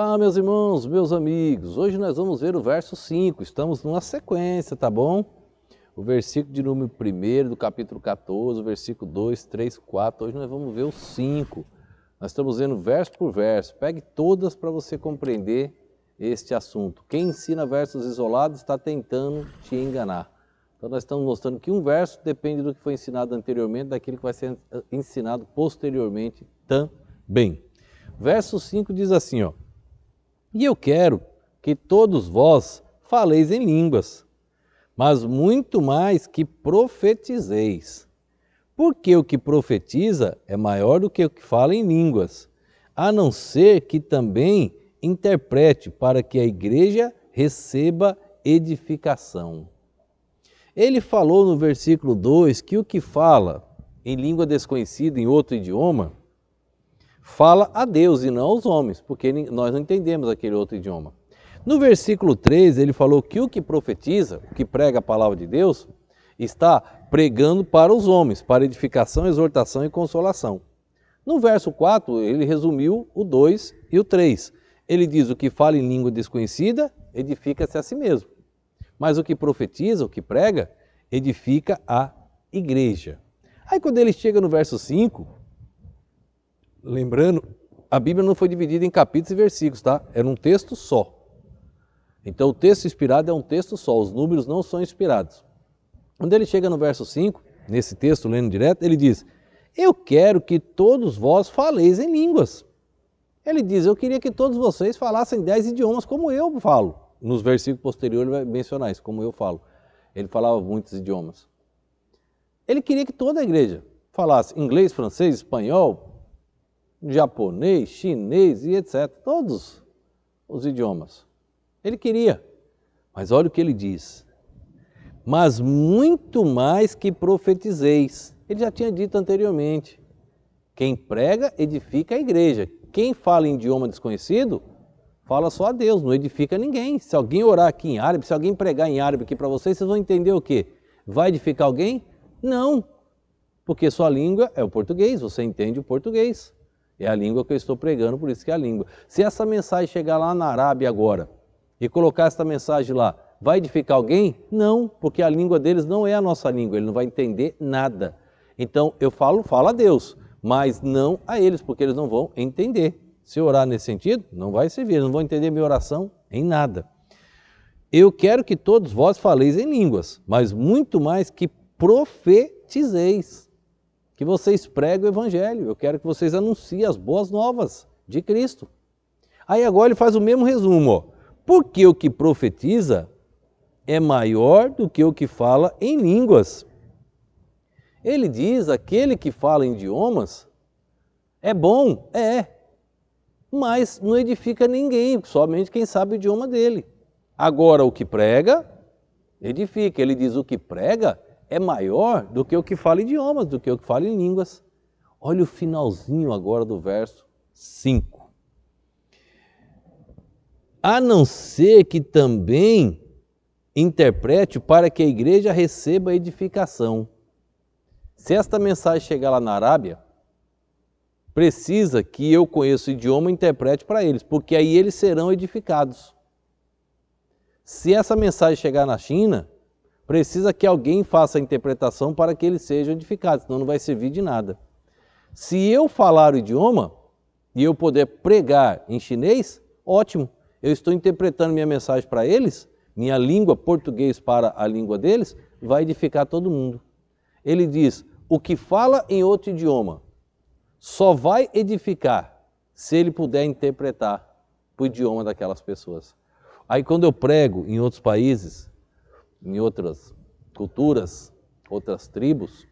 Olá, meus irmãos, meus amigos. Hoje nós vamos ver o verso 5. Estamos numa sequência, tá bom? O versículo de número 1 do capítulo 14, o versículo 2, 3, 4. Hoje nós vamos ver o 5. Nós estamos vendo verso por verso. Pegue todas para você compreender este assunto. Quem ensina versos isolados está tentando te enganar. Então nós estamos mostrando que um verso depende do que foi ensinado anteriormente, daquilo que vai ser ensinado posteriormente também. Verso 5 diz assim, ó: E eu quero que todos vós faleis em línguas, mas muito mais que profetizeis. Porque o que profetiza é maior do que o que fala em línguas, a não ser que também interprete para que a igreja receba edificação. Ele falou no versículo 2 que o que fala em língua desconhecida, em outro idioma, fala a Deus e não aos homens, porque nós não entendemos aquele outro idioma. No versículo 3, ele falou que o que profetiza, o que prega a palavra de Deus, está pregando para os homens, para edificação, exortação e consolação. No verso 4, ele resumiu o 2 e o 3. Ele diz: o que fala em língua desconhecida, edifica-se a si mesmo. Mas o que profetiza, o que prega, edifica a igreja. Aí quando ele chega no verso 5, lembrando, a Bíblia não foi dividida em capítulos e versículos, tá? Era um texto só. Então o texto inspirado é um texto só, os números não são inspirados. Quando ele chega no verso 5, nesse texto lendo direto, ele diz: eu quero que todos vós faleis em línguas. Ele diz: eu queria que todos vocês falassem 10 idiomas como eu falo. Nos versículos posteriores ele vai mencionar isso, como eu falo. Ele falava muitos idiomas. Ele queria que toda a igreja falasse inglês, francês, espanhol, japonês, chinês e etc. Todos os idiomas. Ele queria. Mas olha o que ele diz: mas muito mais que profetizeis. Ele já tinha dito anteriormente: quem prega, edifica a igreja. Quem fala em idioma desconhecido, fala só a Deus, não edifica ninguém. Se alguém orar aqui em árabe, se alguém pregar em árabe aqui para vocês, vocês vão entender o quê? Vai edificar alguém? Não, porque sua língua é o português, você entende o português. É a língua que eu estou pregando, por isso que é a língua. Se essa mensagem chegar lá na Arábia agora e colocar essa mensagem lá, vai edificar alguém? Não, porque a língua deles não é a nossa língua, ele não vai entender nada. Então eu falo a Deus, mas não a eles, porque eles não vão entender. Se orar nesse sentido, não vai servir, eles não vão entender minha oração em nada. Eu quero que todos vós faleis em línguas, mas muito mais que profetizeis. Que vocês pregam o evangelho, eu quero que vocês anunciem as boas novas de Cristo. Aí agora ele faz o mesmo resumo, ó. Porque o que profetiza é maior do que o que fala em línguas. Ele diz: aquele que fala em idiomas é bom, mas não edifica ninguém, somente quem sabe o idioma dele. Agora o que prega, edifica. Ele diz: o que prega é maior do que o que fala idiomas, do que o que fala em línguas. Olha o finalzinho agora do verso 5. A não ser que também interprete para que a igreja receba edificação. Se esta mensagem chegar lá na Arábia, precisa que eu conheça o idioma e interprete para eles, porque aí eles serão edificados. Se essa mensagem chegar na China, precisa que alguém faça a interpretação para que eles sejam edificados, senão não vai servir de nada. Se eu falar o idioma e eu puder pregar em chinês, ótimo. Eu estou interpretando minha mensagem para eles, minha língua português para a língua deles, vai edificar todo mundo. Ele diz: o que fala em outro idioma só vai edificar se ele puder interpretar o idioma daquelas pessoas. Aí quando eu prego em outros países, em outras culturas, outras tribos,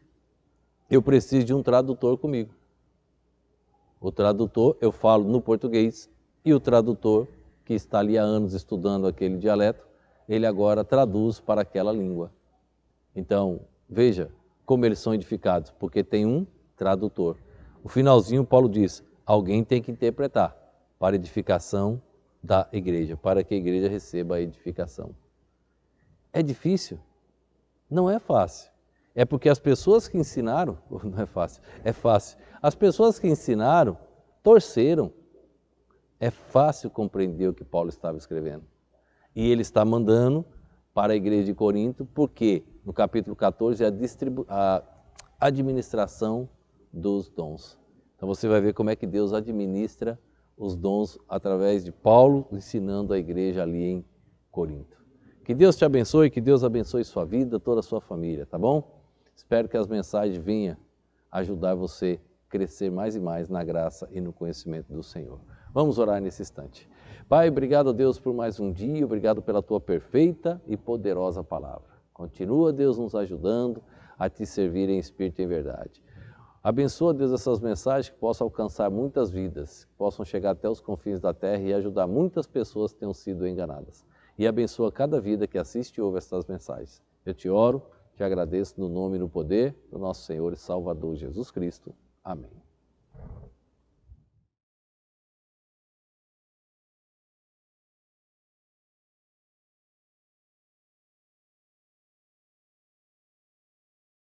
eu preciso de um tradutor comigo. O tradutor, eu falo no português, e o tradutor, que está ali há anos estudando aquele dialeto, ele agora traduz para aquela língua. Então, veja como eles são edificados, porque tem um tradutor. O finalzinho, Paulo diz: alguém tem que interpretar para a edificação da igreja, para que a igreja receba a edificação. É difícil? Não é fácil. É porque as pessoas que ensinaram, não é fácil, é fácil. As pessoas que ensinaram torceram, É fácil compreender o que Paulo estava escrevendo. E ele está mandando para a igreja de Corinto, porque no capítulo 14 é a administração dos dons. Então você vai ver como é que Deus administra os dons através de Paulo ensinando a igreja ali em Corinto. Que Deus te abençoe, que Deus abençoe sua vida, toda a sua família, tá bom? Espero que as mensagens venham ajudar você a crescer mais e mais na graça e no conhecimento do Senhor. Vamos orar nesse instante. Pai, obrigado a Deus por mais um dia, obrigado pela tua perfeita e poderosa palavra. Continua, Deus, nos ajudando a te servir em espírito e em verdade. Abençoa, Deus, essas mensagens que possam alcançar muitas vidas, que possam chegar até os confins da terra e ajudar muitas pessoas que tenham sido enganadas. E abençoa cada vida que assiste e ouve essas mensagens. Eu te oro, te agradeço no nome e no poder do nosso Senhor e Salvador Jesus Cristo. Amém.